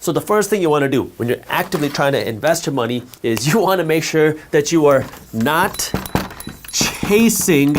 So the first thing you want to do when you're actively trying to invest your money is you want to make sure that you are not chasing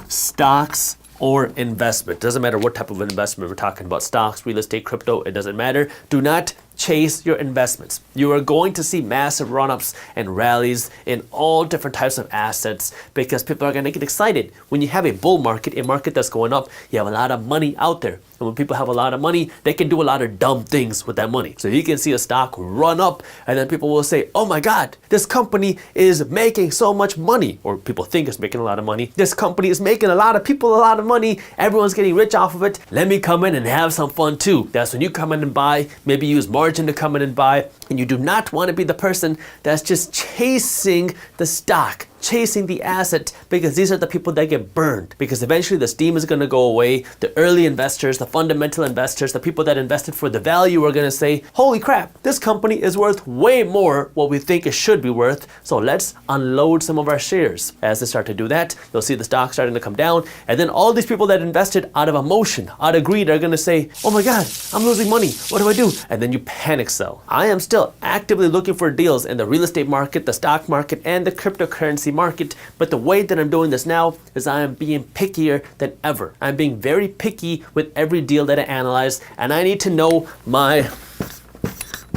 stocks or investment. Doesn't matter what type of investment we're talking about, stocks, real estate, crypto, it doesn't matter. Do not chase your investments. You are going to see massive run-ups and rallies in all different types of assets because people are going to get excited. When you have a bull market, a market that's going up, you have a lot of money out there. And when people have a lot of money, they can do a lot of dumb things with that money. So you can see a stock run up and then people will say, oh my God, this company is making so much money. Or people think it's making a lot of money. This company is making a lot of people a lot of money. Everyone's getting rich off of it. Let me come in and have some fun too. That's when you come in and buy, maybe use margin to come in and buy. And you do not want to be the person that's just chasing the stock, chasing the asset, because these are the people that get burned, because eventually the steam is going to go away. The early investors, the fundamental investors, the people that invested for the value are going to say, holy crap, this company is worth way more what we think it should be worth, so let's unload some of our shares. As they start to do that, you'll see the stock starting to come down, and then all these people that invested out of emotion, out of greed, are going to say, oh my God, I'm losing money, what do I do? And then you panic sell. I am still actively looking for deals in the real estate market, the stock market, and the cryptocurrency market, but the way that I'm doing this now is I am being pickier than ever. I'm being very picky with every deal that I analyze, and I need to know my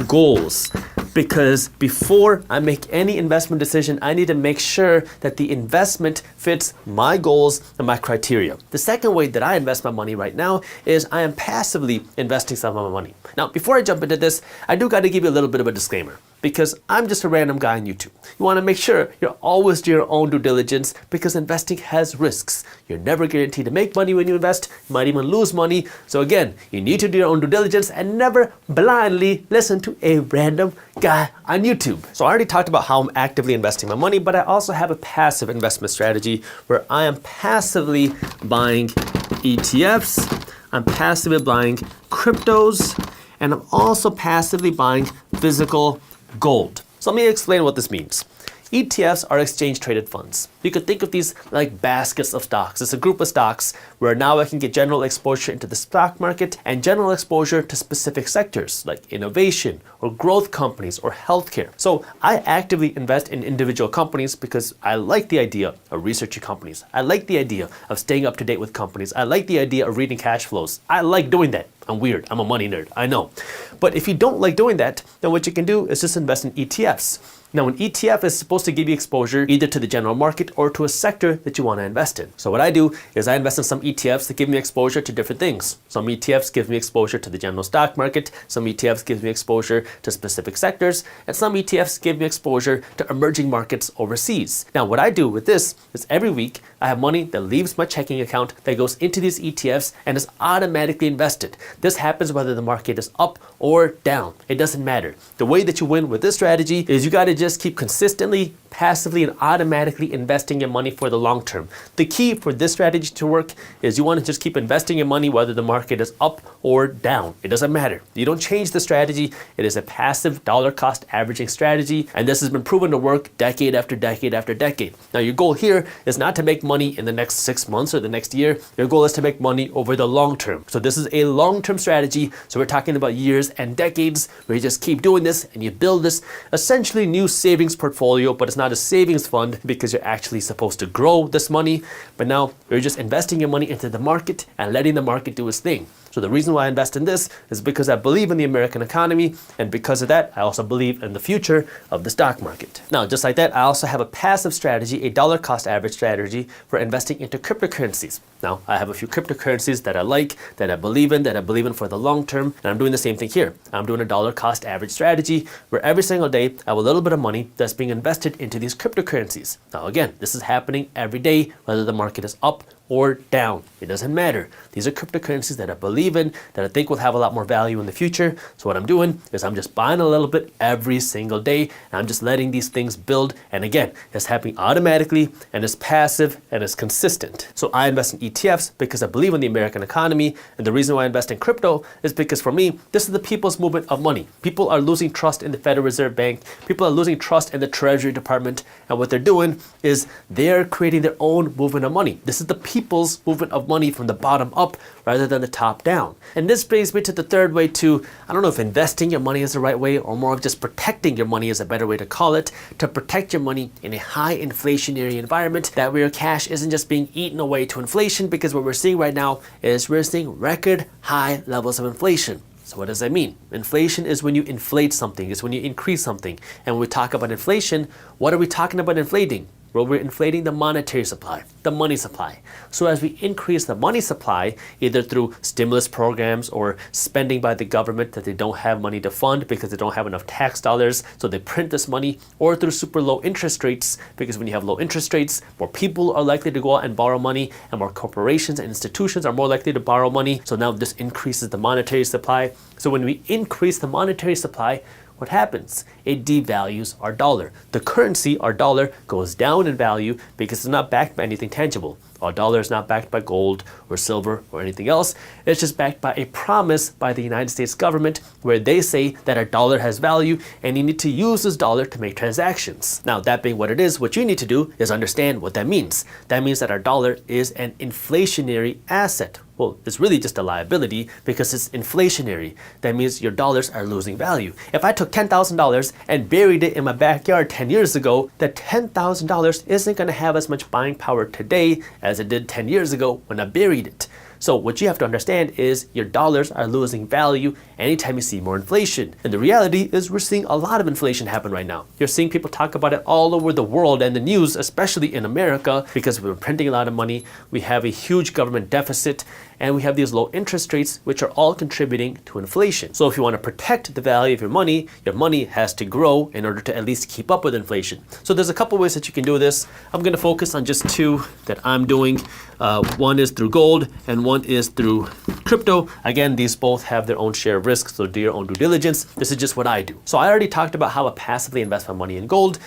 goals, because before I make any investment decision, I need to make sure that the investment fits my goals and my criteria. The second way that I invest my money right now is I am passively investing some of my money. Now, before I jump into this, I do got to give you a little bit of a disclaimer, because I'm just a random guy on YouTube. You want to make sure you're always doing your own due diligence, because investing has risks. You're never guaranteed to make money when you invest. You might even lose money. So again, you need to do your own due diligence and never blindly listen to a random guy on YouTube. So I already talked about how I'm actively investing my money, but I also have a passive investment strategy where I am passively buying ETFs, I'm passively buying cryptos, and I'm also passively buying physical gold. So let me explain what this means. ETFs are exchange traded funds. You could think of these like baskets of stocks. It's a group of stocks where now I can get general exposure into the stock market and general exposure to specific sectors like innovation or growth companies or healthcare. So I actively invest in individual companies because I like the idea of researching companies. I like the idea of staying up to date with companies. I like the idea of reading cash flows. I like doing that. I'm weird. I'm a money nerd. I know. But if you don't like doing that, then what you can do is just invest in ETFs. Now, an ETF is supposed to give you exposure either to the general market or to a sector that you want to invest in. So what I do is I invest in some ETFs that give me exposure to different things. Some ETFs give me exposure to the general stock market, some ETFs give me exposure to specific sectors, and some ETFs give me exposure to emerging markets overseas. Now, what I do with this is every week I have money that leaves my checking account that goes into these ETFs and is automatically invested. This happens whether the market is up or down. It doesn't matter. The way that you win with this strategy is you got to just keep consistently, passively, and automatically investing your money for the long term. The key for this strategy to work is you want to just keep investing your money whether the market is up or down. It doesn't matter. You don't change the strategy. It is a passive dollar cost averaging strategy, and this has been proven to work decade after decade after decade. Now, your goal here is not to make money in the next 6 months or the next year. Your goal is to make money over the long term. So this is a long-term strategy. So we're talking about years and decades where you just keep doing this and you build this essentially new savings portfolio, but it's not a savings fund because you're actually supposed to grow this money. But now you're just investing your money into the market and letting the market do its thing. So the reason why I invest in this is because I believe in the American economy, and because of that, I also believe in the future of the stock market. Now, just like that, I also have a passive strategy, a dollar cost average strategy for investing into cryptocurrencies. Now, I have a few cryptocurrencies that I like, that I believe in for the long term, and I'm doing the same thing here. I'm doing a dollar cost average strategy where every single day I have a little bit of money that's being invested into these cryptocurrencies. Now, again, this is happening every day, whether the market is up or down. It doesn't matter. These are cryptocurrencies that I believe in, that I think will have a lot more value in the future. So what I'm doing is I'm just buying a little bit every single day, and I'm just letting these things build. And again, it's happening automatically, and it's passive, and it's consistent. So I invest in ETFs because I believe in the American economy, and the reason why I invest in crypto is because for me, this is the people's movement of money. People are losing trust in the Federal Reserve Bank. People are losing trust in the Treasury Department, and what they're doing is they're creating their own movement of money. This is the people's movement of money from the bottom up rather than the top down. And this brings me to the third way to, I don't know if investing your money is the right way or more of just protecting your money is a better way to call it, to protect your money in a high inflationary environment, that where your cash isn't just being eaten away to inflation, because what we're seeing right now is we're seeing record high levels of inflation. So what does that mean? Inflation is when you inflate something, it's when you increase something. And when we talk about inflation, what are we talking about inflating? Well, we're inflating the monetary supply, the money supply. So as we increase the money supply, either through stimulus programs or spending by the government that they don't have money to fund because they don't have enough tax dollars, so they print this money, or through super low interest rates, because when you have low interest rates, more people are likely to go out and borrow money, and more corporations and institutions are more likely to borrow money. So now this increases the monetary supply. So when we increase the monetary supply, what happens? It devalues our dollar. The currency, our dollar, goes down in value because it's not backed by anything tangible. Our dollar is not backed by gold or silver or anything else. It's just backed by a promise by the United States government where they say that our dollar has value and you need to use this dollar to make transactions. Now, that being what it is, what you need to do is understand what that means. That means that our dollar is an inflationary asset. Well, it's really just a liability because it's inflationary. That means your dollars are losing value. If I took $10,000 and buried it in my backyard 10 years ago, that $10,000 isn't going to have as much buying power today as it did 10 years ago when I buried it. So what you have to understand is your dollars are losing value anytime you see more inflation. And the reality is we're seeing a lot of inflation happen right now. You're seeing people talk about it all over the world and the news, especially in America, because we're printing a lot of money, we have a huge government deficit, and we have these low interest rates, which are all contributing to inflation. So if you want to protect the value of your money has to grow in order to at least keep up with inflation. So there's a couple ways that you can do this. I'm going to focus on just two that I'm doing. One is through gold and one is through crypto. Again, these both have their own share of risks, so do your own due diligence. This is just what I do. So I already talked about how I passively invest my money in gold.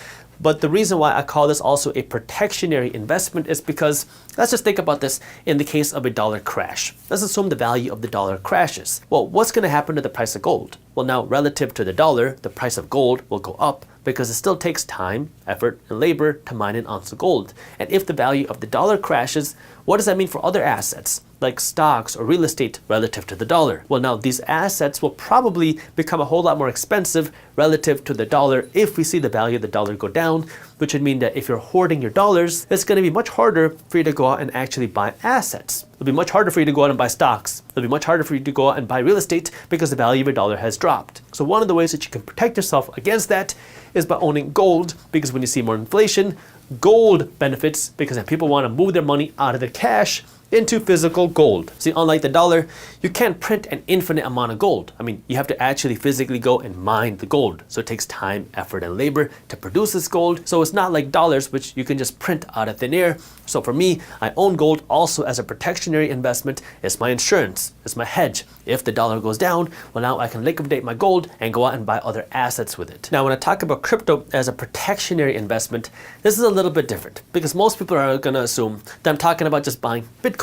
But the reason why I call this also a protectionary investment is because, let's just think about this in the case of a dollar crash. Let's assume the value of the dollar crashes. Well, what's going to happen to the price of gold? Well, now relative to the dollar, the price of gold will go up because it still takes time, effort, and labor to mine an ounce of gold. And if the value of the dollar crashes, what does that mean for other assets, like stocks or real estate relative to the dollar? Well, now these assets will probably become a whole lot more expensive relative to the dollar if we see the value of the dollar go down, which would mean that if you're hoarding your dollars, it's going to be much harder for you to go out and actually buy assets. It'll be much harder for you to go out and buy stocks. It'll be much harder for you to go out and buy real estate because the value of your dollar has dropped. So one of the ways that you can protect yourself against that is by owning gold, because when you see more inflation, gold benefits because then people want to move their money out of the cash into physical gold. See, unlike the dollar, you can't print an infinite amount of gold. I mean, you have to actually physically go and mine the gold. So it takes time, effort, and labor to produce this gold. So it's not like dollars, which you can just print out of thin air. So for me, I own gold also as a protectionary investment. It's my insurance, it's my hedge. If the dollar goes down, well, now I can liquidate my gold and go out and buy other assets with it. Now, when I talk about crypto as a protectionary investment, this is a little bit different because most people are gonna assume that I'm talking about just buying Bitcoin.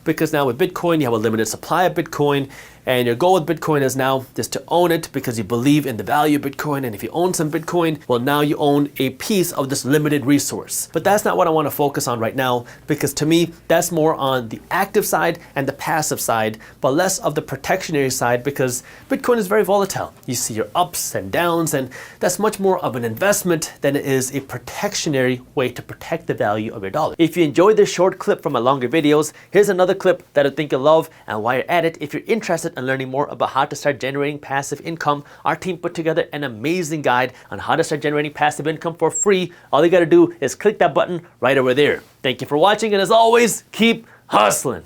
Because now with Bitcoin, you have a limited supply of Bitcoin, and your goal with Bitcoin is now just to own it because you believe in the value of Bitcoin. And if you own some Bitcoin, well, now you own a piece of this limited resource. But that's not what I want to focus on right now, because to me, that's more on the active side and the passive side, but less of the protectionary side, because Bitcoin is very volatile. You see your ups and downs, and that's much more of an investment than it is a protectionary way to protect the value of your dollar. If you enjoyed this short clip from my longer videos, here's another clip that I think you'll love. And while you're at it, if you're interested in learning more about how to start generating passive income, our team put together an amazing guide on how to start generating passive income for free. All you gotta do is click that button right over there. Thank you for watching, and as always, keep hustling.